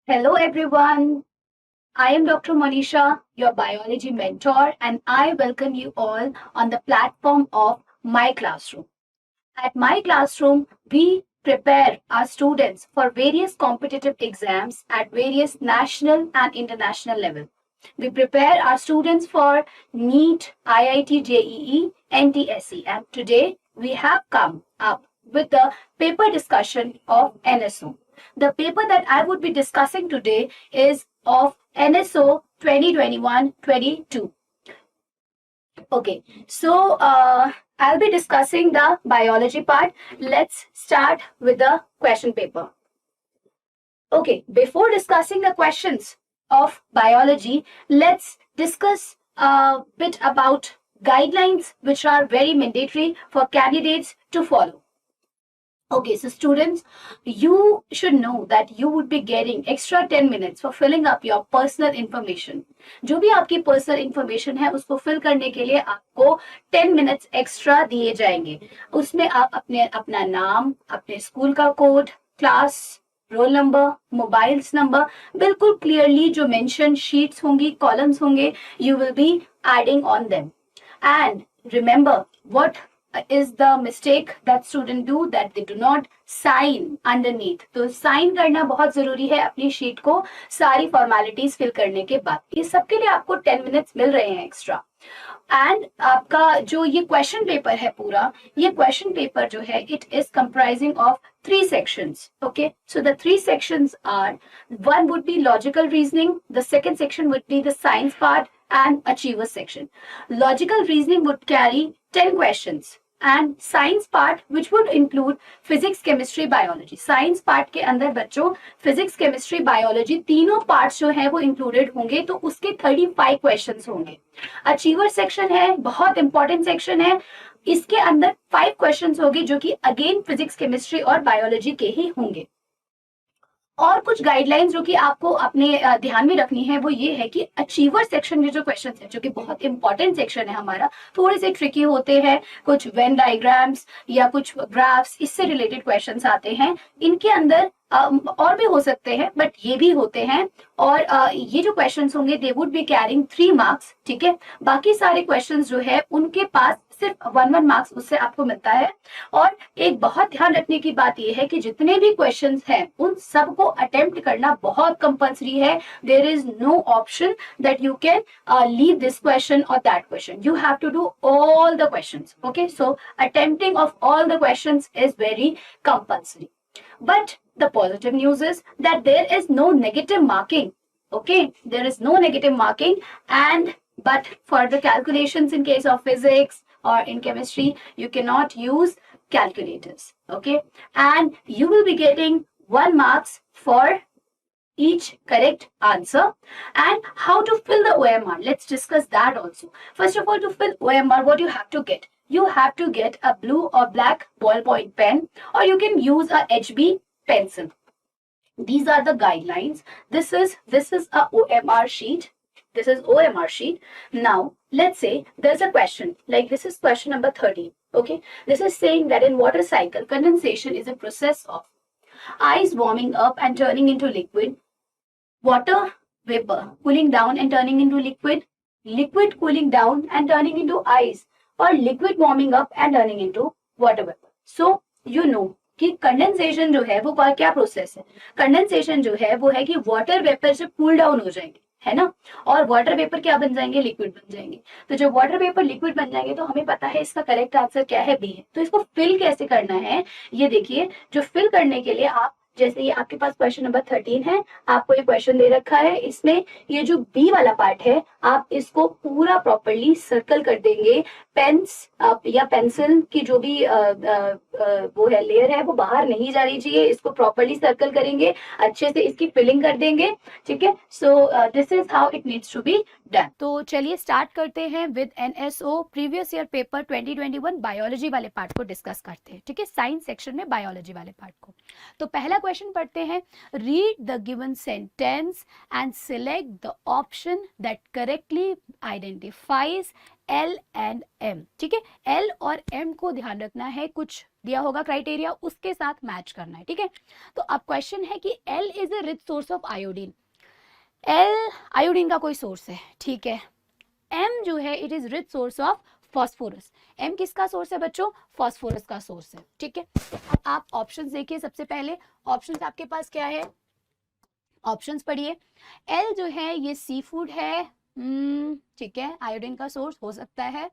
Hello, everyone. I am Dr. Manisha, your biology mentor, and I welcome you all on the platform of My Classroom. At My Classroom, we prepare our students for various competitive exams at various national and international level. We prepare our students for NEET, IIT JEE, NTSE, and today we have come up with the paper discussion of NSO. The paper that I would be discussing today is of NSO 2021-22. Okay, so I'll be discussing the biology part. Let's start with the question paper. Okay, before discussing the questions of biology, let's discuss a bit about guidelines which are very mandatory for candidates to follow. Okay, so students, you should know that you would be getting extra 10 minutes for filling up your personal information. जो भी आपकी personal information है उसको fill करने के लिए आपको 10 minutes extra दिए जाएंगे. उसमें आप अपना नाम, अपने स्कूल का code, class, roll number, mobiles number बिल्कुल क्लियरली जो मेंशन शीट्स होंगी, कॉलम्स होंगे, you will be adding on them. And remember, what is the mistake that student do, that they do not sign underneath. तो sign करना बहुत जरूरी है अपनी शीट को सारी फॉर्मेलिटीज फिल करने के बाद. ये सबके लिए आपको 10 मिनट्स मिल रहे हैं एक्स्ट्रा. एंड आपका जो ये क्वेश्चन पेपर है पूरा, ये क्वेश्चन पेपर जो है it is comprising of 3 sections. Okay, so the 3 sections are, one would be logical reasoning, the second section would be the science part, and achievers section. Logical reasoning would carry 10 questions and science part which would include physics, chemistry, biology. Science part के अंदर बच्चों physics, chemistry, biology तीनों parts जो है वो included होंगे, तो उसके 35 questions होंगे. Achiever section है, बहुत important section है. इसके अंदर 5 questions होंगे जो कि अगेन फिजिक्स, केमिस्ट्री और बायोलॉजी के ही होंगे. और कुछ गाइडलाइंस जो कि आपको अपने ध्यान में रखनी है वो ये है कि अचीवर सेक्शन में जो क्वेश्चन है, जो कि बहुत इंपॉर्टेंट सेक्शन है हमारा, थोड़े से ट्रिकी होते हैं. कुछ वेन डायग्राम्स या कुछ ग्राफ्स, इससे रिलेटेड क्वेश्चंस आते हैं. इनके अंदर और भी हो सकते हैं, बट ये भी होते हैं. और ये जो क्वेश्चंस होंगे they would be carrying 3 marks. ठीक है, बाकी सारे क्वेश्चंस जो है उनके पास सिर्फ 1 मार्क्स उससे आपको मिलता है. और एक बहुत ध्यान रखने की बात यह है कि जितने भी क्वेश्चंस हैं उन सबको अटेम्प्ट करना बहुत कंपल्सरी है. There is no option that you can leave this question और that question. You have to do all the questions. Okay, so attempting of all the questions is very compulsory. But the positive news is that there is no negative marking. Okay, there is no negative marking. And but for the calculations in case of physics or in chemistry, you cannot use calculators. Okay, and you will be getting 1 marks for each correct answer. And how to fill the OMR, let's discuss that also. First of all, to fill OMR, what you have to get? You have to get a blue or black ballpoint pen, or you can use a HB pencil. These are the guidelines. This is a OMR sheet. This is OMR sheet. Now let's say there's a question, like this is question number 13. Okay, this is saying that in water cycle, condensation is a process of ice warming up and turning into liquid, water vapor cooling down and turning into liquid, liquid cooling down and turning into ice, or liquid warming up and turning into water vapor. So you know कि condensation जो है वो क्या process है. Condensation जो है वो है कि वाटर वेपर से कूल डाउन हो जाएंगे, है ना, और वाटर वेपर क्या बन जाएंगे, लिक्विड बन जाएंगे. तो जब वाटर वेपर लिक्विड बन जाएंगे तो हमें पता है इसका करेक्ट आंसर क्या है, बी है. तो इसको फिल कैसे करना है ये देखिए. जो फिल करने के लिए आप, जैसे ये आपके पास क्वेश्चन नंबर 13 है, आपको ये क्वेश्चन दे रखा है, इसमें ये जो बी वाला पार्ट है आप इसको पूरा प्रॉपरली सर्कल कर देंगे. पेन्स या पेंसिल की जो भी वो है लेयर है वो बाहर नहीं जानी चाहिए. इसको प्रॉपरली सर्कल करेंगे, अच्छे से इसकी फिलिंग कर देंगे. ठीक है, so this is how it needs to be done. तो चलिए स्टार्ट करते हैं with NSO previous year paper 2021 biology वाले पार्ट को डिस्कस करते हैं. ठीक है, साइंस सेक्शन में बायोलॉजी वाले पार्ट को. तो पहला क्वेश्चन पढ़ते हैं. Read the given sentence and select the option that correctly identifies L and M. ठीक है, L और M को ध्यान रखना है. कुछ दिया होगा क्राइटेरिया, उसके साथ मैच करना है, ठीक है। तो अब क्वेश्चन है कि L is a rich source of iodine. L iodine का कोई सोर्स है, ठीक है। एम जो है it is rich source of phosphorus. M किसका सोर्स है बच्चों? फॉस्फोरस का सोर्स है, ठीक है। तो अब आप ऑप्शंस देखिए, सबसे पहले ऑप्शंस आपके पास क्या है, ऑप्शंस पढ़िए। एल जो है ये सी फूड है, ठीक है, आयोडीन का सोर्स हो सकता है।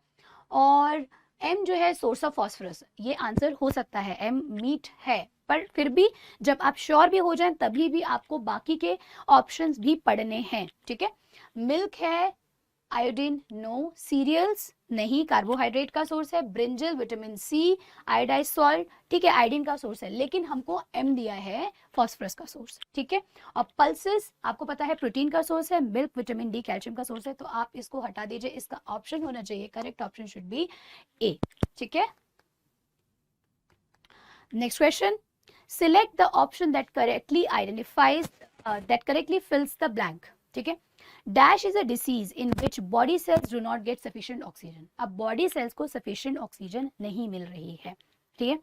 और एम जो है सोर्स ऑफ फॉस्फोरस, ये आंसर हो सकता है, एम मीट है, पर फिर भी जब आप श्योर भी हो जाएं तभी भी आपको बाकी के ऑप्शंस भी पढ़ने हैं, ठीक है। मिल्क है, आयोडीन नो, सीरियल्स नहीं, कार्बोहाइड्रेट का सोर्स है, brinjal vitamin C, iodized salt, ठीक है, आयोडीन का सोर्स है, लेकिन हमको एम दिया है फॉस्फोरस का सोर्स, ठीक है। और पल्सेस आपको पता है प्रोटीन का सोर्स है, मिल्क विटामिन डी कैल्शियम का सोर्स है, तो आप इसको हटा दीजिए, इसका ऑप्शन होना चाहिए, करेक्ट ऑप्शन शुड बी ए, ठीक है। Next question, select the option that correctly identifies that correctly फिल्स the blank, ठीक है। Dash is a disease in which body cells do not gate sufficient oxygen. अब बॉडी सेल्स को sufficient oxygen नहीं मिल रही है, ठीक है।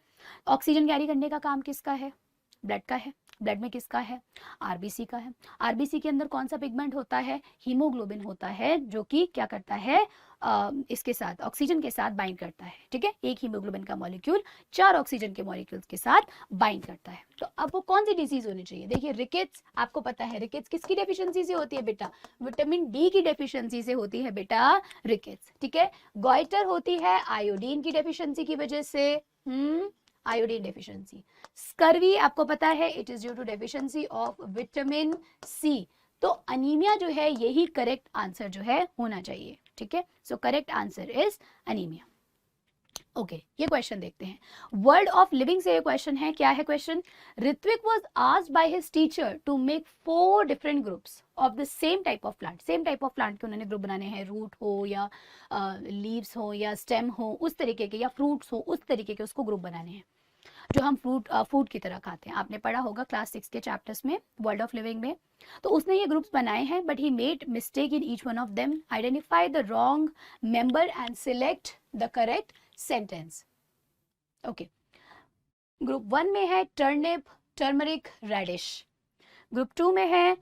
ऑक्सीजन कैरी करने का काम किसका है? ब्लड का है। ब्लड में किसका है? आरबीसी का है। आरबीसी के अंदर कौन सा पिगमेंट होता है? हीमोग्लोबिन होता है, जो कि क्या करता है, इसके साथ ऑक्सीजन के साथ बाइंड करता है, ठीक है। एक हीमोग्लोबिन का मॉलिक्यूल 4 ऑक्सीजन के मॉलिक्यूल्स के साथ बाइंड करता है। तो अब वो कौन सी डिजीज होनी चाहिए? देखिए रिकेट्स, आपको पता है रिकेट्स किसकी डेफिशिएंसी से होती है बेटा? विटामिन डी की डेफिशिएंसी से होती है बेटा रिकेट्स, ठीक है। गॉइटर होती है आयोडीन की डेफिशिएंसी की वजह से, आयोडीन डेफिशिएंसी। स्कर्वी आपको पता है it is due to deficiency of vitamin C. तो अनीमिया जो है यही करेक्ट आंसर जो है होना चाहिए, ठीक है। So correct answer is anaemia. Okay, ये क्वेश्चन देखते हैं। वर्ल्ड ऑफ लिविंग से ये क्वेश्चन है, क्या है question? Ritvik was asked by his teacher to make 4 different groups of the same type of plant. Same type of plant के उन्होंने ग्रुप बनाने हैं, रूट हो या लीव्स हो या स्टेम हो उस तरीके के, या फ्रूट्स हो उस तरीके के, उसको ग्रुप बनाने हैं जो हम फूड की तरह खाते हैं। आपने पढ़ा होगा क्लास 6 के चैप्टर्स में, वर्ल्ड ऑफ लिविंग में। तो उसने ये ग्रुप्स बनाए हैं, but he made mistake in each one of them, identify the wrong member and select the correct sentence. Okay, group 1 में है टर्निप, टर्मरिक, रेडिश। ग्रुप 2 में है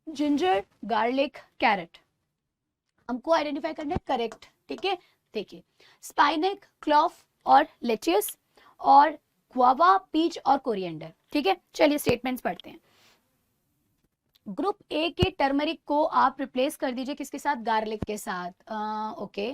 जिंजर, गार्लिक, कैरेट। हमको आइडेंटिफाई करना है करेक्ट, ठीक है। देखिए स्पाइनक, क्लॉव और लेटियस, और गुआवा, पीच और कोरिएंडर, ठीक है। चलिए स्टेटमेंट्स पढ़ते हैं। ग्रुप ए के टर्मरिक को आप रिप्लेस कर दीजिए किसके साथ? गार्लिक के साथ। Okay,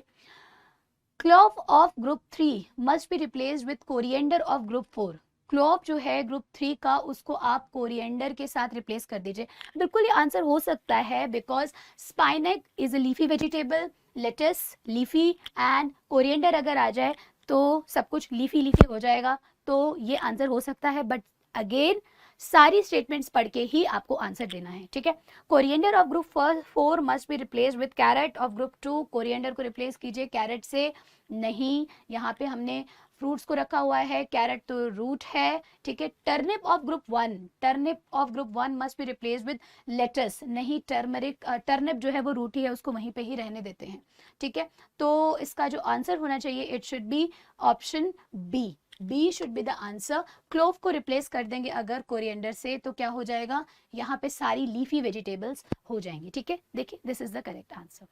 clove of group 3 must be replaced with coriander of group 4। Clove जो है ग्रुप 3 का, उसको आप कोरिएंडर के साथ रिप्लेस कर दीजिए। बिल्कुल ये आंसर हो सकता है, because spinach is a leafy vegetable, lettuce leafy, and coriander अगर आ जाए तो सब कुछ लीफी लीफी हो जाएगा, तो ये आंसर हो सकता है। बट अगेन सारी स्टेटमेंट्स पढ़ के ही आपको आंसर देना है, ठीक है। Coriander of group 4 must be replaced with carrot of group 2। Coriander को रिप्लेस कीजिए कैरेट से, नहीं, यहाँ पे हमने फ्रूट्स को रखा हुआ है, कैरेट तो रूट है, ठीक है। Turnip of group 1, turnip of group 1 must be replaced with lettuce, नहीं, टर्मरिक, टर्निप जो है वो रूट ही है, उसको वहीं पे ही रहने देते हैं, ठीक है। तो इसका जो आंसर होना चाहिए it should be option B, B should be the answer. Clove को रिप्लेस कर देंगे अगर कोरिएंडर से, तो क्या हो जाएगा? यहाँ पे सारी लीफी वेजिटेबल्स हो जाएंगी, ठीक है। देखिए this is the correct answer.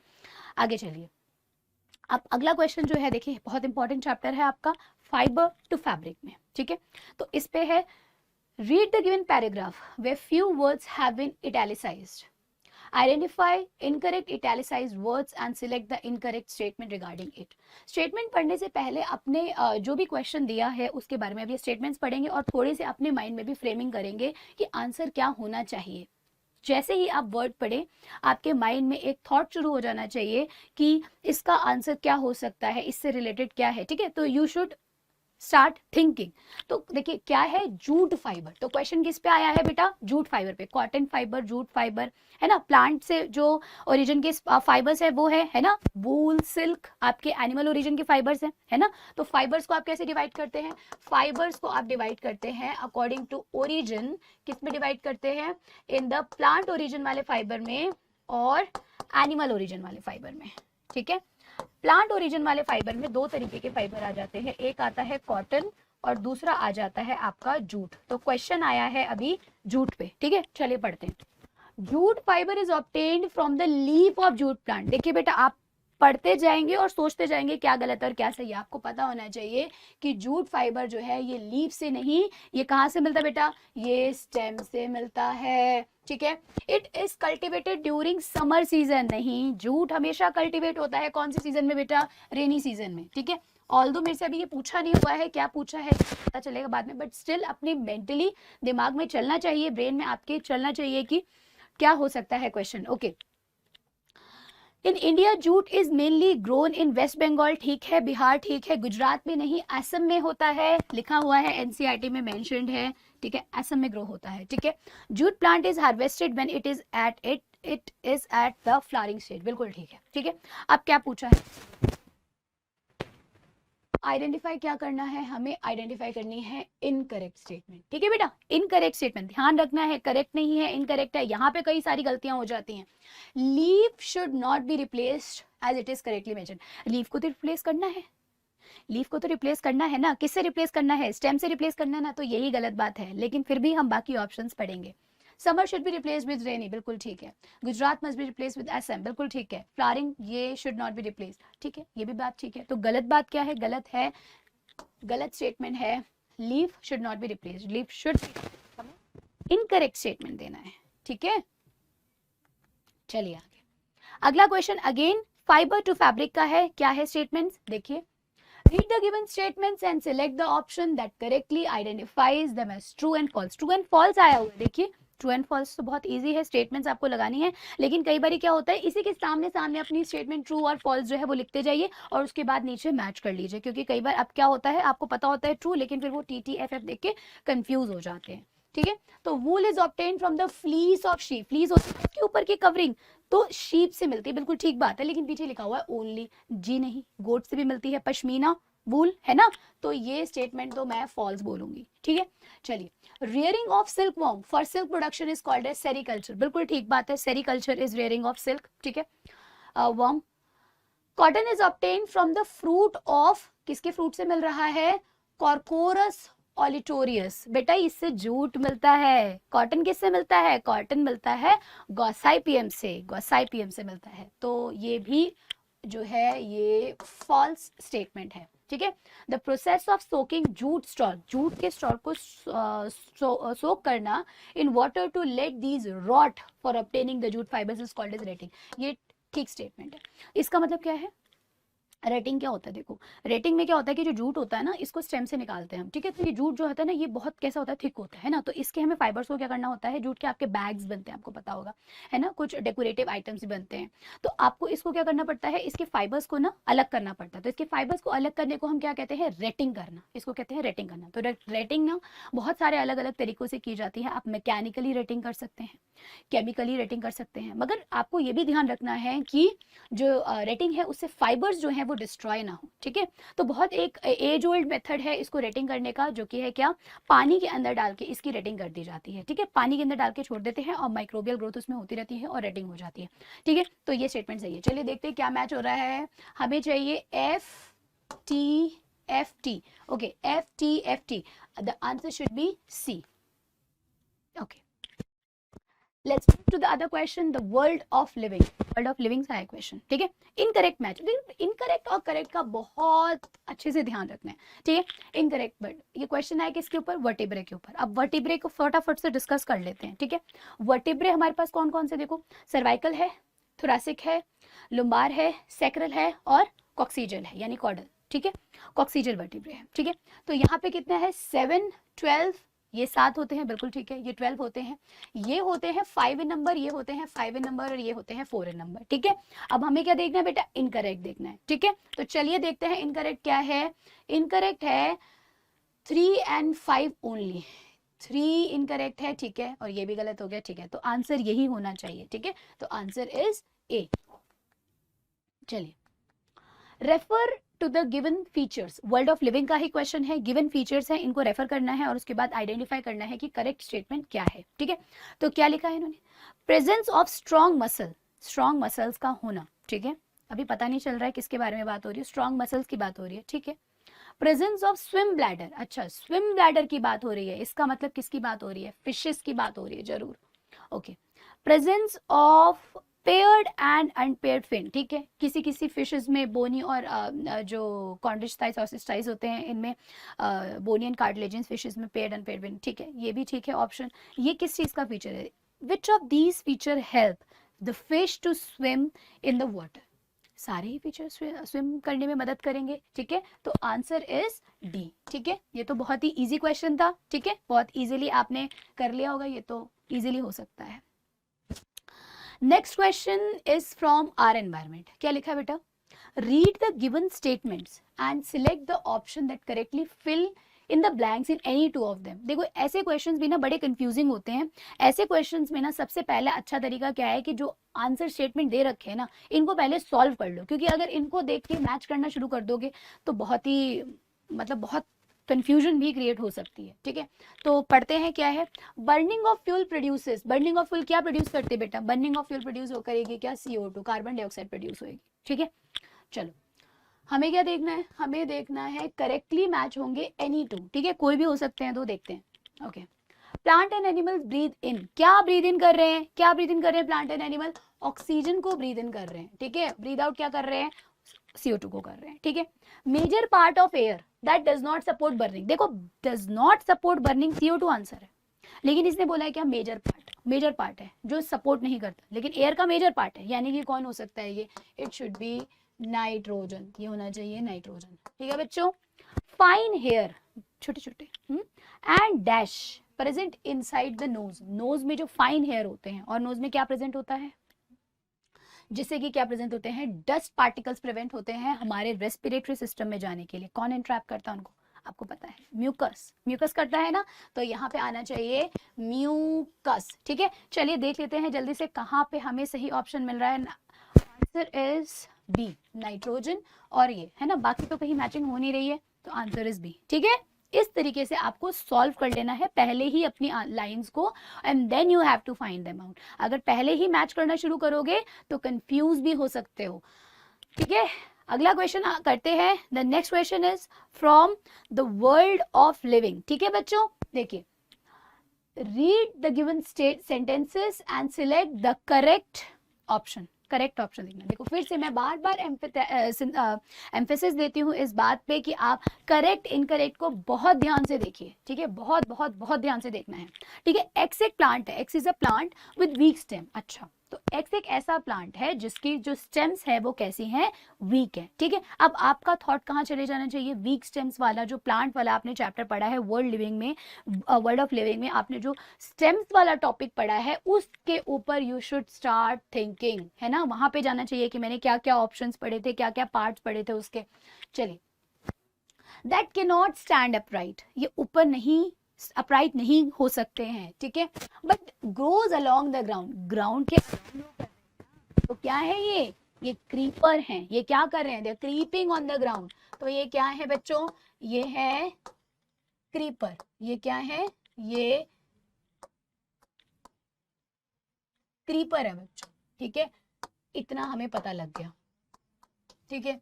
आगे चलिए, अब अगला क्वेश्चन जो है, देखिए बहुत इंपॉर्टेंट चैप्टर है आपका, फाइबर टू फैब्रिक में, ठीक है। तो इस पे है, read the given paragraph where few words have been italicized, identify incorrect italicized words and select the incorrect statement regarding it। Statement पढ़ने से पहले अपने जो भी क्वेश्चन दिया है उसके बारे में अभी स्टेटमेंट्स पढ़ेंगे और थोड़े से अपने माइंड में भी फ्रेमिंग करेंगे कि आंसर क्या होना चाहिए। जैसे ही आप वर्ड पढ़े आपके माइंड में एक थॉट शुरू हो जाना चाहिए कि इसका आंसर क्या हो सकता है, इससे रिलेटेड क्या है, ठीक है। तो यू शुड स्टार्ट थिंकिंग। तो देखिए क्या है, जूट फाइबर। तो क्वेश्चन किस पे आया है बेटा? जूट फाइबर पे। कॉटन फाइबर, जूट फाइबर, है ना। प्लांट से जो ओरिजिन के फाइबर्स है वो है ना। वूल, सिल्क आपके एनिमल ओरिजिन के फाइबर्स है ना। तो फाइबर्स को आप कैसे डिवाइड करते हैं? फाइबर्स को आप डिवाइड करते हैं अकॉर्डिंग टू ओरिजिन। किस में डिवाइड करते हैं? इन द प्लांट ओरिजिन वाले फाइबर में और एनिमल ओरिजिन वाले फाइबर में, ठीक है। प्लांट ओरिजिन वाले फाइबर में 2 तरीके के फाइबर आ जाते हैं, एक आता है कॉटन और दूसरा आ जाता है आपका जूट। तो क्वेश्चन आया है अभी जूट पे, ठीक है, चलिए पढ़ते हैं। Jute fibre is obtained from the leaf of jute plant. देखिए बेटा, आप पढ़ते जाएंगे और सोचते जाएंगे क्या गलत और क्या सही है। आपको पता होना चाहिए कि जूट फाइबर जो है ये लीफ से नहीं, ये कहाँ से मिलता है बेटा, ये स्टेम से मिलता है, ठीक है। It is cultivated during summer season. नहीं, जूट हमेशा कल्टिवेट होता है कौन से सीजन में बेटा, रेनी सीजन में, ठीक है। ऑल्दो मेरे से अभी ये पूछा नहीं हुआ है, क्या पूछा है पता चलेगा बाद में, बट स्टिल अपनी मेंटली दिमाग में चलना चाहिए, ब्रेन में आपके चलना चाहिए कि क्या हो सकता है question. Okay, in India jute is mainly grown in West Bengal, ठीक है, बिहार ठीक है, गुजरात में नहीं, असम में होता है, लिखा हुआ है एनसीईआरटी में मेंशन्ड है, ठीक है, असम में ग्रो होता है, ठीक है। Jute plant is harvested when it is at the flowering stage, बिल्कुल ठीक है, ठीक है। अब क्या पूछा है, आइडेंटिफाई क्या करना है हमें, आइडेंटिफाई करनी है इनकरेक्ट स्टेटमेंट, ठीक है बेटा। इनकरेक्ट स्टेटमेंट ध्यान रखना है, करेक्ट नहीं है, इनकरेक्ट है, यहाँ पे कई सारी गलतियां हो जाती हैं। Leaf should not be replaced as it is correctly mention. Leaf को तो रिप्लेस करना है, लीफ को तो रिप्लेस करना है ना, किससे रिप्लेस करना है, स्टेम से रिप्लेस करना है ना, तो यही गलत बात है, लेकिन फिर भी हम बाकी ऑप्शंस पढ़ेंगे। Summer should be replaced with rainy, बिल्कुल ठीक है। Gujarat must be replaced with Assam, बिल्कुल ठीक है। फ्लावरिंग ये शुड नॉट बी रिप्लेस्ड, ठीक है, ये भी बात ठीक है। तो गलत बात क्या है, गलत है, गलत स्टेटमेंट है leaf should not be replaced, leaf should, incorrect statement देना है, ठीक है। चलिए आगे, अगला question again fibre to fabric का है, क्या है स्टेटमेंट्स देखिए। Read the given statements and select the option that correctly identifies them as true and false. True and false आया हुआ है, देखिए ट्रू एंड फॉल्स तो बहुत इजी है, स्टेटमेंट्स आपको लगानी है, लेकिन कई बार क्या होता है इसी के सामने सामने अपनी स्टेटमेंट ट्रू और फॉल्स जो है वो लिखते जाइए और उसके बाद नीचे मैच कर लीजिए, क्योंकि कई बार अब क्या होता है आपको पता होता है ट्रू, लेकिन फिर वो TTFF देख के कंफ्यूज हो जाते हैं, ठीक है। तो वूल is obtain from the fleece of sheep, fleece होती है इसके ऊपर की कवरिंग, तो शीप से मिलती है, बिल्कुल ठीक बात है, लेकिन पीछे लिखा हुआ है ओनली, जी नहीं, गोट से भी मिलती है पश्मीना वूल, है ना, तो ये स्टेटमेंट तो मैं फॉल्स बोलूंगी, ठीक है। चलिए, rearing of silkworm for silk production is called as sericulture, बिल्कुल ठीक बात है, sericulture is rearing of silk, ठीक है, worm। cotton is obtained from the fruit of, किसके फ्रूट से मिल रहा है, Corchorus ओलिटोरियस, बेटा इससे जूट मिलता है। कॉटन किससे मिलता है, कॉटन मिलता है गॉसाइपियम से, गॉसाइपियम से मिलता है, तो ये भी जो है ये फॉल्स स्टेटमेंट है, ठीक है। The process of soaking jute stock, jute के स्टॉक को सोक करना in water to let these rot for obtaining the jute fibres is called as retting, ये ठीक स्टेटमेंट है। इसका मतलब क्या है, रेटिंग क्या होता है, देखो रेटिंग में क्या होता है कि जो जूट होता है ना इसको स्टेम से निकालते हैं हम, ठीक है। तो ये जूट जो होता है ना ये बहुत कैसा होता है, थिक होता है ना, तो इसके हमें फाइबर्स को क्या करना होता है, जूट के आपके बैग्स बनते हैं, आपको पता होगा, है ना, कुछ डेकोरेटिव आइटम्स भी बनते हैं, तो आपको इसको क्या करना पड़ता है, इसके फाइबर्स को ना अलग करना पड़ता है। तो इसके फाइबर्स को अलग करने को हम क्या कहते हैं, रेटिंग करना, इसको कहते हैं रेटिंग करना। तो रेटिंग ना बहुत सारे अलग अलग तरीकों से की जाती है, आप मैकेनिकली रेटिंग कर सकते हैं, केमिकली रेटिंग कर सकते हैं, मगर आपको ये भी ध्यान रखना है कि जो रेटिंग है उससे फाइबर्स जो है वो डिस्ट्रॉय ना हो, ठीक है। तो बहुत एक एज ओल्ड मेथड है इसको रेटिंग करने का, जो कि है क्या, पानी के अंदर डाल के इसकी रेटिंग कर दी जाती है, ठीक है, पानी के अंदर डाल के छोड़ देते हैं और माइक्रोबियल ग्रोथ उसमें होती रहती है और रेटिंग हो जाती है, ठीक है। तो ये स्टेटमेंट सही है। चलिए देखते हैं क्या मैच हो रहा है, हमें चाहिए FTFT, okay, FTFT, the answer should B C, okay. Let's move to the other question, the world of living, world of living सा है क्वेश्चन, ठीक है। इनकरेक्ट मैच, इनकरेक्ट और करेक्ट का बहुत अच्छे से ध्यान रखना है, ठीक है। इनकरेक्ट, बट ये क्वेश्चन है किसके ऊपर, वर्टिब्रे के ऊपर। अब वर्टिब्रे को फटाफट से डिस्कस कर लेते हैं, ठीक है। वर्टिब्रे हमारे पास कौन कौन से, देखो सर्वाइकल है, थोरैसिक है, लुम्बार है, सैक्रल है और कॉक्सीजल है, यानी कॉर्डल, ठीक है, कॉक्सीजल वर्टिब्रे है, ठीक है। तो यहाँ पे कितना है, 7, 12, ये 7 होते हैं, बिल्कुल ठीक है, ये 12 होते हैं, ये होते हैं 5 इन नंबर, ये होते हैं 5 इन नंबर और ये होते हैं 4 इन नंबर, ठीक है। अब हमें क्या देखना है बेटा, इनकरेक्ट देखना है, ठीक है। तो चलिए देखते हैं इनकरेक्ट क्या है, इनकरेक्ट है 3 and 5 ओनली, 3 इनकरेक्ट है, ठीक है, और ये भी गलत हो गया, ठीक है। तो आंसर यही होना चाहिए, ठीक है, तो आंसर इज A। चलिए, refer to the given features, world of living का ही क्वेश्चन है, गिवन फीचर्स है, इनको रेफर करना है और उसके बाद आइडेंटिफाई करना है कि करेक्ट स्टेटमेंट क्या है, ठीक है। तो क्या लिखा है इन्होंने, presence of strong muscle, strong muscles का होना, ठीक है, अभी पता नहीं चल रहा है किसके बारे में बात हो रही है, स्ट्रॉन्ग मसल्स की बात हो रही है, ठीक है। प्रेजेंस ऑफ स्विम ब्लैडर, अच्छा स्विम ब्लैडर की बात हो रही है, इसका मतलब किसकी बात हो रही है, फिशेस की बात हो रही है जरूर। Okay, presence of paired and unpaired fin, ठीक है, किसी किसी फिशेस में बोनी और जो कॉन्ड्रिचटाइज ऑसिस्टाइज होते हैं इनमें बोनी एंड कार्टिलेजियस फिशेस में पेयर्ड अनपेयर्ड फिन, ठीक है, ये भी ठीक है ऑप्शन। ये किस चीज का फीचर है, which of these feature help the fish to swim in the water, सारे ही फीचर स्विम करने में मदद करेंगे, ठीक है, तो आंसर इज डी, ठीक है। ये तो बहुत ही इजी क्वेश्चन था, ठीक है, बहुत इजीली आपने कर लिया होगा, ये तो इजीली हो सकता है। Next question is from our environment, क्या लिखा है बेटा, read the given statements and select the option that correctly fill in the blanks in any two of them. देखो ऐसे क्वेश्चंस भी ना बड़े कंफ्यूजिंग होते हैं, ऐसे क्वेश्चंस में ना सबसे पहले अच्छा तरीका क्या है कि जो आंसर स्टेटमेंट दे रखे हैं ना इनको पहले सॉल्व कर लो, क्योंकि अगर इनको देख के मैच करना शुरू कर दोगे तो बहुत ही मतलब बहुत कंफ्यूजन भी क्रिएट हो सकती है, ठीक है। तो पढ़ते हैं क्या है, burning of fuel produces, burning of fuel क्या प्रोड्यूस करते हैं बेटा, बर्निंग ऑफ फ्यूल प्रोड्यूस करेगी क्या, CO2 कार्बन डाइऑक्साइड प्रोड्यूस होगी, ठीक है। चलो हमें क्या देखना है, हमें देखना है करेक्टली मैच होंगे एनी टू, ठीक है, कोई भी हो सकते हैं, तो देखते हैं। Okay, plant and animals breathe in, क्या ब्रीथ इन कर रहे हैं, क्या ब्रीथ इन कर रहे हैं प्लांट एंड एनिमल, ऑक्सीजन को ब्रीथ इन कर रहे हैं, ठीक है, ब्रीथ आउट क्या कर रहे हैं, CO2 को कर रहे हैं, ठीक है। Major part of air that does not support burning, देखो does not support burning CO2 answer है, लेकिन इसने बोला है क्या मेजर पार्ट, मेजर पार्ट है जो सपोर्ट नहीं करता, लेकिन एयर का मेजर पार्ट है, यानी कि कौन हो सकता है ये, इट शुड बी नाइट्रोजन, ये होना चाहिए नाइट्रोजन, ठीक है बच्चों। फाइन हेयर, छोटे छोटे and dash present inside the nose, nose में जो फाइन हेयर होते हैं, और नोज में क्या प्रेजेंट होता है, जिससे कि क्या प्रेजेंट होते हैं, डस्ट पार्टिकल्स प्रिवेंट होते हैं हमारे रेस्पिरेटरी सिस्टम में जाने के लिए, कौन एंट्रैप करता है उनको, आपको पता है, म्यूकस, म्यूकस करता है ना, तो यहाँ पे आना चाहिए म्यूकस, ठीक है। चलिए देख लेते हैं जल्दी से कहाँ पे हमें सही ऑप्शन मिल रहा है, आंसर इज बी नाइट्रोजन, और ये है ना, बाकी तो कहीं मैचिंग हो नहीं रही है, तो आंसर इज बी, ठीक है। इस तरीके से आपको सॉल्व कर लेना है पहले ही अपनी लाइंस को, and then you have to find them out, अगर पहले ही मैच करना शुरू करोगे तो कंफ्यूज भी हो सकते हो, ठीक है। अगला क्वेश्चन करते हैं, the next question is from the world of living, ठीक है बच्चों, देखिए, read the given state sentences and select the correct option, correct option देखना। देखो फिर से मैं बार बार एम्फेसिस देती हूँ इस बात पे कि आप करेक्ट इनकरेक्ट को बहुत ध्यान से देखिए, ठीक है, बहुत बहुत बहुत ध्यान से देखना है, ठीक है। एक्स एक प्लांट है, x is a plant with weak stem, अच्छा तो एक्स एक ऐसा प्लांट है जिसकी जो स्टेम्स है वो कैसी हैं, वीक है, ठीक है। अब आपका थॉट कहाँ चले जाना चाहिए, वीक स्टेम्स वाला जो प्लांट वाला आपने चैप्टर पढ़ा है वर्ल्ड लिविंग में, वर्ल्ड ऑफ लिविंग में आपने जो स्टेम्स वाला टॉपिक पढ़ा है उसके ऊपर यू शुड स्टार्ट थिंकिंग, है ना, वहां पे जाना चाहिए कि मैंने क्या क्या ऑप्शंस पढ़े थे, क्या क्या पार्ट्स पढ़े थे उसके। चलिए, that can not stand upright, ये ऊपर नहीं अपराइट नहीं हो सकते हैं, ठीक है, but grows along the ground, ground के तो क्या है ये क्रीपर हैं, ये क्या कर रहे हैं, दे क्रीपिंग ऑन द ग्राउंड, तो ये क्या है बच्चों, ये है क्रीपर, ये क्या है, ये क्रीपर है बच्चों, ठीक है, इतना हमें पता लग गया, ठीक है।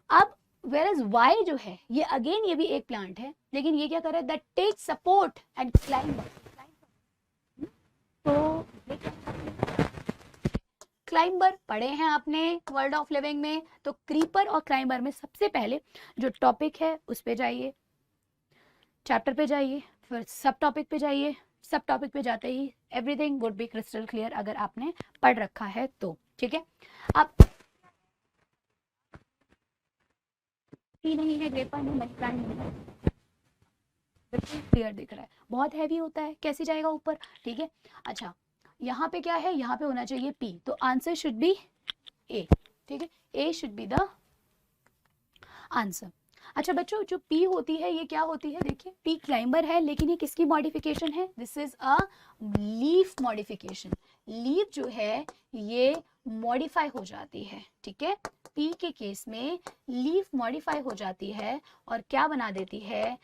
अब whereas Y जो है ये अगेन ये भी एक प्लांट है, लेकिन ये क्या कर रहा है, that take support and climb, तो क्लाइंबर पढ़े हैं आपने वर्ल्ड ऑफ लिविंग में, तो क्रीपर और क्लाइंबर में सबसे पहले जो टॉपिक है उस पे जाइए, चैप्टर पे जाइए, फिर सब टॉपिक पे जाइए, सब टॉपिक पे जाते ही everything would be crystal clear अगर आपने पढ़ रखा है तो, ठीक है। अब नहीं है, ग्रेपा नहीं, मनी प्लांट नहीं है, क्लियर दिख रहा है, बहुत हैवी होता है, कैसे जाएगा ऊपर, ठीक है। अच्छा यहाँ पे क्या है, यहाँ पे होना चाहिए P, तो आंसर शुड बी A, ठीक है, A should be the answer. अच्छा बच्चों जो P होती है ये क्या होती है, देखिए P क्लाइंबर है, लेकिन ये किसकी मॉडिफिकेशन है, this is a leaf modification, leaf जो है ये मॉडिफाई हो जाती है, ठीक है, P के केस में लीफ मॉडिफाई हो जाती है और क्या बना देती है,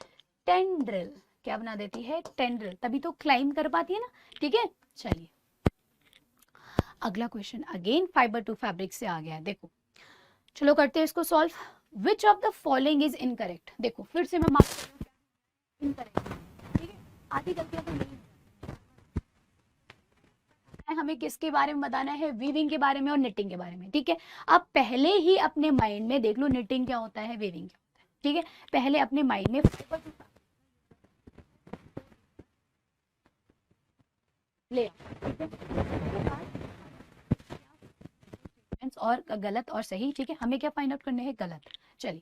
टेंड्रिल, क्या बना देती है, टेंड्रिल, तभी तो क्लाइंब कर पाती है ना, ठीक है। चलिए अगला question again fibre to fabric से आ गया है, देखो चलो करते हैं इसको solve. Which of the following is incorrect. देखो फिर से मैं मार्क इनकरेक्ट, ठीक है, आधी गलतियां तो नहीं। हमें किसके बारे में बताना है, वीविंग के बारे में और निटिंग के बारे में, ठीक है। अब पहले ही अपने माइंड में देख लो निटिंग क्या होता है, वीविंग क्या होता है, ठीक है। पहले अपने माइंड में ले और गलत और सही, ठीक है, हमें क्या फाइंड आउट करने हैं, गलत। चलिए,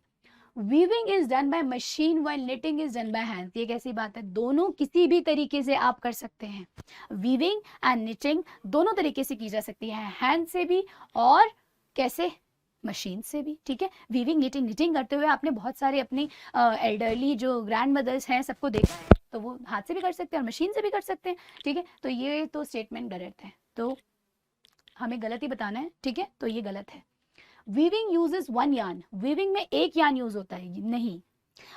weaving is done by machine while knitting is done by hands. ये कैसी बात है, दोनों किसी भी तरीके से आप कर सकते हैं। वीविंग एंड निटिंग दोनों तरीके से की जा सकती है, हैंड से भी और कैसे, मशीन से भी, ठीक है। वीविंग निटिंग, निटिंग करते हुए आपने बहुत सारे अपनी एल्डरली जो ग्रैंड मदर्स हैं सबको देखा है, तो वो हाथ से भी कर सकते हैं और मशीन से भी कर सकते हैं, ठीक है। तो ये तो स्टेटमेंट गलत है, तो हमें गलत ही बताना है, ठीक है, तो ये गलत है। Weaving uses one yarn, weaving में एक यार्न यूज होता है, नहीं।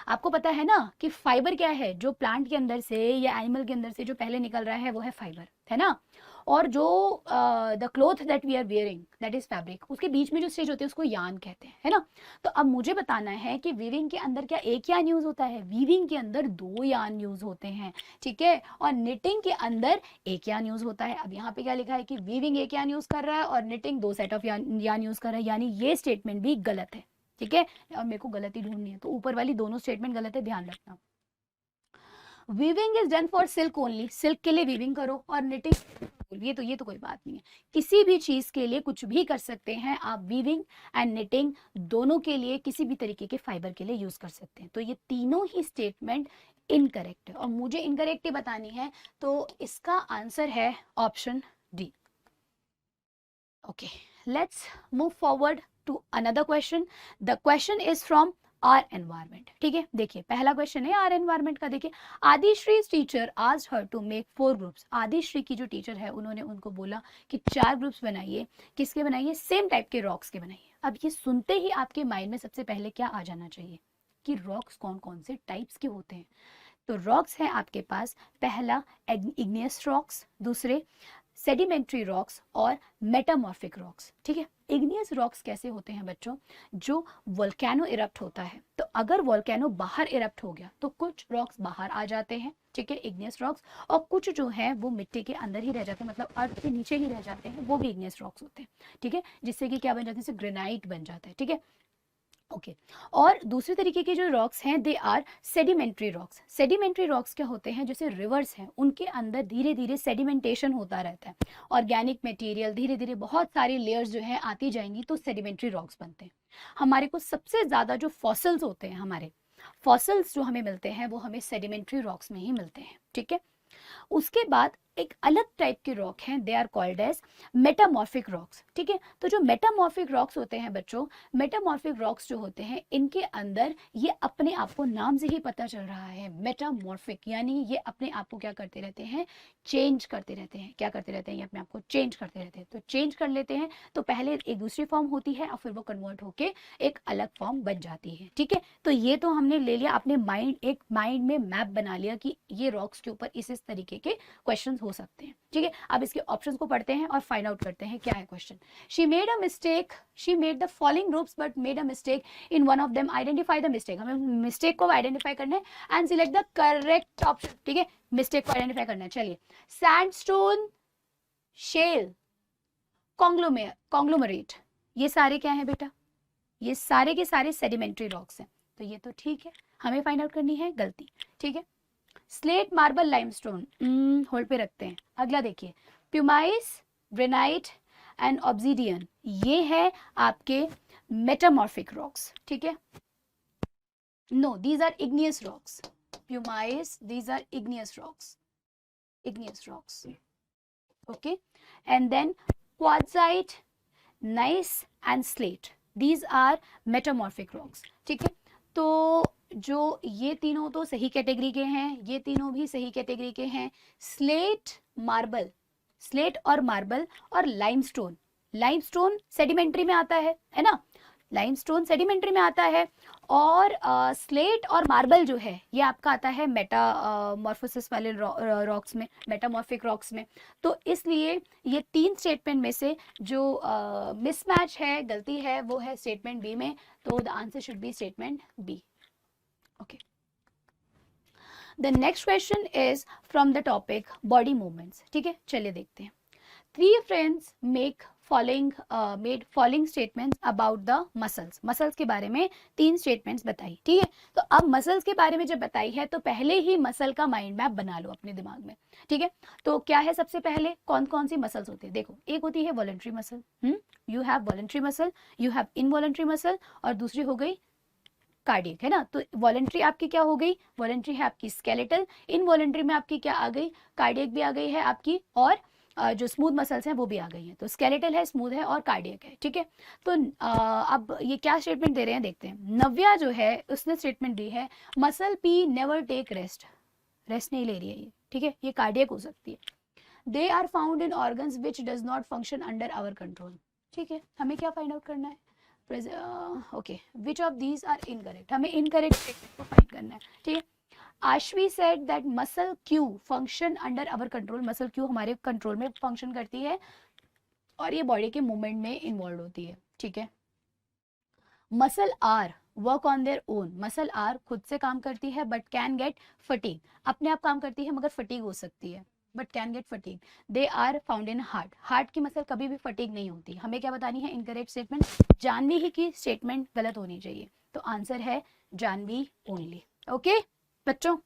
आपको पता है ना कि फाइबर क्या है, जो प्लांट के अंदर से या एनिमल के अंदर से जो पहले निकल रहा है वो है फाइबर, है ना। और जो the cloth that we are wearing that is fabric, उसके बीच में जो स्टेज होती है उसको यार्न कहते हैं, है ना। तो अब मुझे बताना है कि वीविंग के अंदर क्या एक यार्न यूज होता है, वीविंग के अंदर 2 यार्न यूज होते हैं, ठीक है, और निटिंग के अंदर एक यार्न यूज होता है। अब यहाँ पे क्या लिखा है कि वीविंग एक यार्न यूज कर रहा है और knitting 2 set of yarn use कर रहा है, यानी ये स्टेटमेंट भी गलत है, ठीक है। और मेरे को गलती ढूंढनी है, तो ऊपर वाली दोनों स्टेटमेंट गलत है, ध्यान रखना। Weaving is done for silk only, silk के लिए वीविंग करो, और निटिंग, ये तो कोई बात नहीं है, किसी भी चीज के लिए कुछ भी कर सकते हैं आप, वीविंग एंड निटिंग दोनों के लिए किसी भी तरीके के फाइबर के लिए यूज कर सकते हैं। तो ये तीनों ही स्टेटमेंट इनकरेक्ट है और मुझे इनकरेक्ट ही बतानी है, तो इसका आंसर है option D. Okay, let's move forward to another question. The question is from our environment, ठीक है। देखिए पहला क्वेश्चन है आर एनवायरमेंट का। देखिए, Aadishri teacher asked her to make 4 groups. Aadishri की जो टीचर है उन्होंने उनको बोला कि 4 ग्रुप्स बनाइए, किसके बनाइए, सेम टाइप के रॉक्स के बनाइए। अब ये सुनते ही आपके माइंड में सबसे पहले क्या आ जाना चाहिए कि रॉक्स कौन कौन से टाइप्स के होते हैं। तो रॉक्स हैं आपके पास, पहला इग्नियस रॉक्स, दूसरे सेडिमेंट्री रॉक्स और मेटामॉर्फिक रॉक्स, ठीक है। इग्नियस रॉक्स कैसे होते हैं बच्चों, जो वोल्केनो इरप्ट होता है, तो अगर वोल्केनो बाहर इरप्ट हो गया तो कुछ रॉक्स बाहर आ जाते हैं, ठीक है, इग्नियस रॉक्स, और कुछ जो है वो मिट्टी के अंदर ही रह जाते हैं, मतलब अर्थ के नीचे ही रह जाते हैं, वो भी इग्नियस रॉक्स होते हैं, ठीक है, जिससे कि क्या बन जाते हैं, ग्रेनाइट बन जाता है, ठीक है। ओके, और दूसरे तरीके के जो रॉक्स हैं they are sedimentary rocks. Sedimentary rocks क्या होते हैं, जैसे रिवर्स हैं, उनके अंदर धीरे धीरे सेडिमेंटेशन होता रहता है, ऑर्गेनिक मटेरियल धीरे धीरे बहुत सारी लेयर्स जो है आती जाएंगी, तो सेडिमेंट्री रॉक्स बनते हैं। हमारे को सबसे ज्यादा जो फॉसिल्स होते हैं, हमारे फॉसिल्स जो हमें मिलते हैं वो हमें सेडिमेंट्री रॉक्स में ही मिलते हैं, ठीक है। उसके बाद एक अलग टाइप के रॉक हैं, they are called as metamorphic rocks, ठीक है। तो जो मेटामॉर्फिक रॉक्स होते हैं बच्चों, मेटामॉर्फिक रॉक्स जो होते हैं इनके अंदर ये अपने आप को नाम से ही पता चल रहा है, मेटामॉर्फिक, यानी ये अपने आप को क्या करते रहते हैं, चेंज करते रहते हैं। क्या करते रहते हैं, ये अपने आप को चेंज करते रहते हैं। तो चेंज कर लेते हैं तो पहले एक दूसरी फॉर्म होती है और फिर वो कन्वर्ट होके एक अलग फॉर्म बन जाती है, ठीक है। तो ये तो हमने ले लिया, अपने एक माइंड में मैप बना लिया कि ये रॉक्स के ऊपर इस तरीके के क्वेश्चंस हो सकते हैं, ठीक है। अब इसके ऑप्शंस को पढ़ते हैं और फाइंड आउट करते हैं क्या है question. She made a mistake, she made the following groups but made a mistake in one of them, identify the mistake. हमें मिस्टेक को आइडेंटिफाई करना है and select the correct option, ठीक है, मिस्टेक को आइडेंटिफाई करना है। चलिए, सैंडस्टोन, शेल, कॉन्ग्लोमरेट, ये सारे क्या है बेटा, ये सारे के सारे सेडिमेंट्री रॉक्स हैं, तो ये तो ठीक है, हमें फाइंड आउट करनी है गलती, ठीक है। स्लेट, मार्बल, लाइमस्टोन, होल्ड पे रखते हैं। अगला देखिए, प्यूमाइस, ग्रेनाइट एंड ऑब्सीडियन, ये है आपके मेटामॉर्फिक रॉक्स, ठीक है। No, these are igneous rocks, pumice, these are igneous rocks, okay, and then quartzite, gneiss and slate, these are metamorphic rocks, ठीक है। तो जो ये तीनों तो सही कैटेगरी के हैं, ये तीनों भी सही कैटेगरी के हैं। स्लेट, मार्बल, स्लेट और मार्बल और लाइमस्टोन, लाइमस्टोन सेडिमेंट्री में आता है ना, लाइमस्टोन सेडिमेंट्री में आता है, और स्लेट और मार्बल जो है ये आपका आता है मेटामॉर्फोसिस वाले रॉक्स में, मेटामॉर्फिक रॉक्स में। तो इसलिए ये 3 स्टेटमेंट में से जो मिसमैच है, गलती है, वो है स्टेटमेंट बी में। तो the answer should be statement B. Okay, the next question is from the topic body movements. ठीक है, चलिए देखते हैं। 3 friends make made following statements about the muscles। Muscles के बारे में 3 स्टेटमेंट्स बताई। ठीक है, तो अब मसल्स के बारे में जब बताई है तो पहले ही मसल का माइंड मैप बना लो अपने दिमाग में। ठीक है, तो क्या है, सबसे पहले कौन कौन सी मसल्स होती है? देखो, एक होती है voluntary muscle, you have voluntary muscle, you have involuntary muscle, और दूसरी हो गई कार्डियक, है ना। तो वॉलंटरी आपकी क्या हो गई? वॉलंटरी है आपकी स्केलेटल, इनवॉलंटरी में आपकी क्या आ गई? कार्डियक भी आ गई है आपकी, और जो स्मूथ मसल्स हैं वो भी आ गई हैं। तो स्केलेटल है, स्मूथ है और कार्डियक है। ठीक है, तो अब ये क्या स्टेटमेंट दे रहे हैं देखते हैं। नव्या जो है उसने स्टेटमेंट दी है muscle P never take rest, rest नहीं ले रही है ये। ठीक है, ये कार्डियक हो सकती है। They are found in organs which does not function under our control. ठीक है, हमें क्या फाइंड आउट करना है? Okay, which of these are incorrect, हमें इनकरेक्ट स्टेटमेंट को फाइंड करना है। ठीक है, Ashvi said that muscle Q function under our control, muscle Q हमारे कंट्रोल में फंक्शन करती है और ये बॉडी के मूवमेंट में इन्वॉल्व होती है। ठीक है, muscle R work on their own, muscle R खुद से काम करती है बट कैन गेट फटीग, अपने आप काम करती है मगर फटीग हो सकती है, but can get fatigue. They are found in heart, heart की मसल कभी भी फटीग नहीं होती। हमें क्या बतानी है? Incorrect statement. जानवी ही की स्टेटमेंट गलत होनी चाहिए, तो आंसर है जानवी ओनली। ओके बच्चों,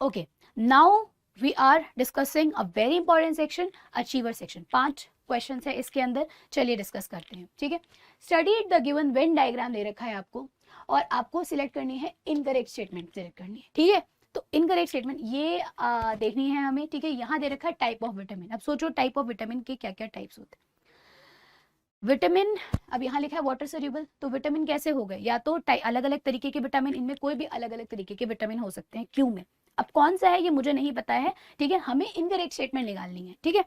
okay, now we are discussing a very important section, achiever section. 5 question है इसके अंदर, चलिए डिस्कस करते हैं। ठीक है, study the given Venn diagram दे रखा है आपको, और आपको सिलेक्ट करनी है इनकरेक्ट स्टेटमेंट सिलेक्ट करनी है। ठीक है, तो इनकरेक्ट स्टेटमेंट ये देखनी है हमें। ठीक है, यहाँ दे रखा है टाइप ऑफ विटामिन। अब सोचो टाइप ऑफ विटामिन के क्या क्या टाइप्स होते हैं। विटामिन, अब यहाँ लिखा है वाटर सोल्यूबल, तो विटामिन कैसे हो गए? या तो अलग अलग तरीके के विटामिन, इनमें कोई भी अलग अलग तरीके के विटामिन हो सकते हैं क्यों में। अब कौन सा है ये मुझे नहीं पता है। ठीक है, हमें इनकरेक्ट स्टेटमेंट निकालनी है। ठीक है,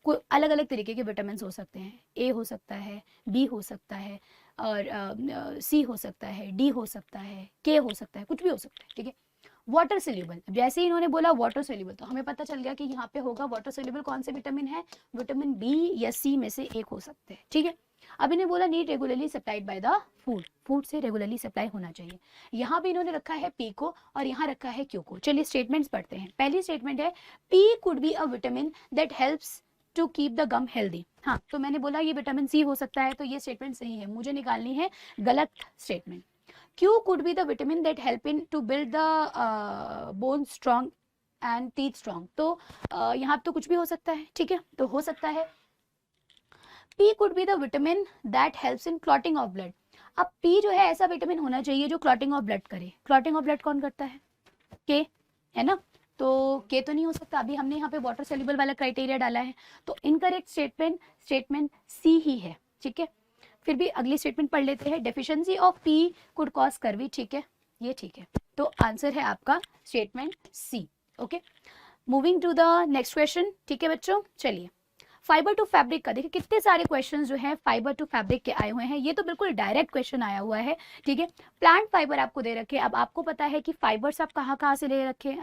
कोई अलग अलग तरीके के विटामिन हो सकते हैं, ए हो सकता है, बी हो सकता है, और सी हो सकता है, डी हो सकता है, के हो सकता है, कुछ भी हो सकता है। ठीक है, वाटर सोल्यूबल, जैसे ही इन्होंने बोला वाटर सोल्यूबल तो हमें पता चल गया कि यहाँ पे होगा वाटर सोल्यूबल कौन से विटामिन है? विटामिन बी या सी में से एक हो सकते हैं। ठीक है, अब इन्हें बोला need regularly supplied by the food, food से रेगुलरली सप्लाई होना चाहिए। यहाँ भी इन्होंने रखा है पी को और यहाँ रखा है क्यू को। चलिए स्टेटमेंट्स पढ़ते हैं। पहली स्टेटमेंट है P could be a vitamin that helps to keep the gum healthy. हाँ, तो मैंने बोला ये विटामिन सी हो सकता है, तो ये स्टेटमेंट सही है, मुझे निकालनी है गलत statement. Q could be the vitamin that help in to build the bone strong and teeth strong। तो यहाँ तो कुछ भी हो सकता है। ठीक है, तो हो सकता है P could be the vitamin that helps in clotting of blood। अब P जो है ऐसा विटामिन होना चाहिए जो क्लॉटिंग ऑफ ब्लड करे। क्लॉटिंग ऑफ ब्लड कौन करता है? K, है ना। तो K तो नहीं हो सकता, अभी हमने यहाँ पे वाटर सोल्यूबल वाला क्राइटेरिया डाला है, तो इनकरेक्ट स्टेटमेंट C ही है। ठीक है, फिर भी अगली स्टेटमेंट पढ़ लेते हैं। Deficiency of P could cause scurvy. ठीक है, ये ठीक है, तो आंसर है आपका statement C. Okay, moving to the next question. ठीक है बच्चों, चलिए फाइबर टू फैब्रिक का देखिए कितने सारे क्वेश्चंस जो हैं फाइबर टू फैब्रिक के आए हुए हैं। ये तो बिल्कुल डायरेक्ट क्वेश्चन आया हुआ है। ठीक है, प्लांट फाइबर आपको दे रखे। अब आपको पता है कि फाइबर्स आप कहाँ कहाँ से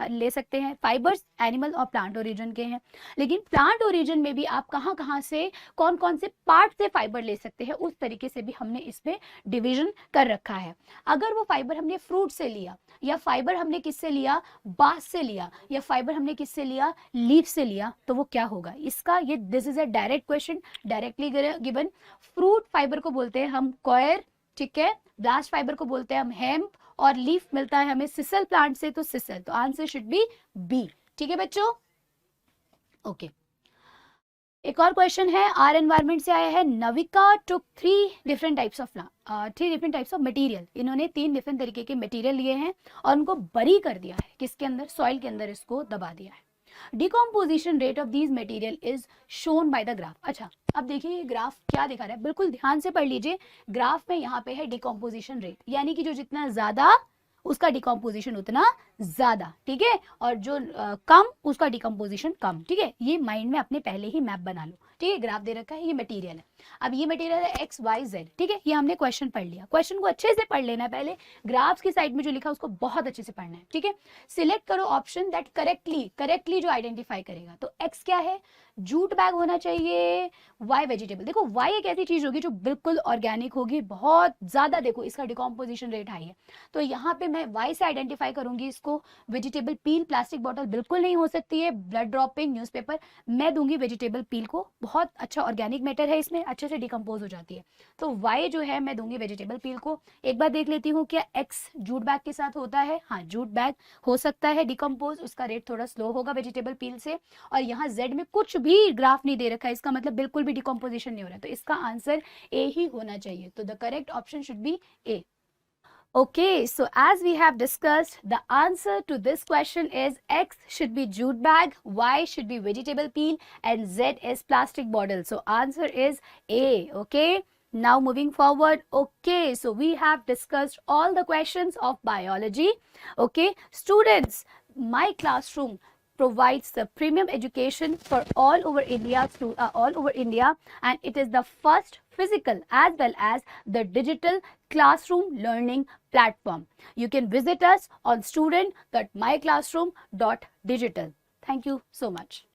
ले सकते हैं। फाइबर्स एनिमल और प्लांट ओरिजिन के हैं, लेकिन प्लांट ओरिजिन में भी आप कहाँ कहाँ से कौन कौन से पार्ट से फाइबर ले सकते हैं, उस तरीके से भी हमने इसमें डिविजन कर रखा है। अगर वो फाइबर हमने फ्रूट से लिया, या फाइबर हमने किससे लिया? बांस से लिया, या फाइबर हमने किससे लिया? लीफ से लिया, तो वो क्या होगा इसका? ये this is a direct question, directly given. Fruit fibre को बोलते हैं हम कॉयर। ठीक है, ब्लास्ट फाइबर को बोलते हैं हम हेम्प, और लीफ मिलता है हमें सिसल प्लांट से, तो सिसल, तो आंसर शुड बी बी। ठीक है बच्चों, ओके। एक और क्वेश्चन है, आर एनवायरमेंट से आया है। नविका टुक 3 डिफरेंट टाइप्स ऑफ मटेरियल। इन्होंने 3 डिफरेंट तरीके के मटेरियल लिए हैं और उनको बरी कर दिया है, किसके अंदर? सॉइल के अंदर इसको दबा दिया है। Decomposition rate of these material is shown by the graph. अच्छा, अब देखिए ये ग्राफ क्या दिखा रहा है, बिल्कुल ध्यान से पढ़ लीजिए। ग्राफ में यहाँ पे है डिकम्पोजिशन रेट, यानी कि जो जितना ज्यादा उसका डिकम्पोजिशन उतना ज्यादा, ठीक है, और जो कम उसका डिकम्पोजिशन कम, ठीक है। ये माइंड में अपने पहले ही मैप बना लो, ठीक है। ग्राफ दे रखा है, ये मटेरियल है। अब ये मटेरियल है एक्स वाई जेड, ठीक है। ये हमने क्वेश्चन पढ़ लिया, क्वेश्चन को अच्छे से पढ़ लेना है पहले, ग्राफ्स की साइड में जो लिखा है उसको बहुत अच्छे से पढ़ना है, ठीक है। सिलेक्ट करो ऑप्शन दैट करेक्टली जो आइडेंटिफाई करेगा। तो एक्स क्या है, जूट बैग होना चाहिए। वाई वेजिटेबल, देखो वाई एक ऐसी चीज होगी जो बिल्कुल ऑर्गेनिक होगी, बहुत ज्यादा, देखो इसका डिकम्पोजिशन रेट हाई है, तो यहाँ पे मैं वाई से आइडेंटिफाई करूंगी इसको। वेजिटेबल पील, प्लास्टिक बॉटल बिल्कुल नहीं हो सकती है। ब्लड ड्रॉपिंग, न्यूज़पेपर, मैं दूंगी वेजिटेबल पील को, बहुत अच्छा ऑर्गेनिक मैटर है, इसमें अच्छे से डिकम्पोज हो जाती है, तो वाई जो है मैं दूंगी वेजिटेबल पील को। एक बार देख लेती हूँ क्या एक्स जूट बैग के साथ होता है, हाँ जूट बैग हो सकता है डिकम्पोज, उसका रेट थोड़ा स्लो होगा वेजिटेबल पील से। और यहाँ जेड में कुछ भी ग्राफ नहीं दे रखा है, इसका मतलब बिल्कुल भी डिकम्पोजिशन नहीं हो रहा है, तो इसका आंसर ए ही होना चाहिए। तो the correct option should be A. Okay, so as we have discussed, the answer to this question is X should be jute bag, Y should be vegetable peel, and Z is plastic bottle. So answer is A. Okay. Now moving forward. Okay, so we have discussed all the questions of biology. Okay, students, my classroom provides the premium education for all over India, and it is the first physical as well as the digital classroom learning platform. You can visit us on student.myclassroom.digital. Thank you so much.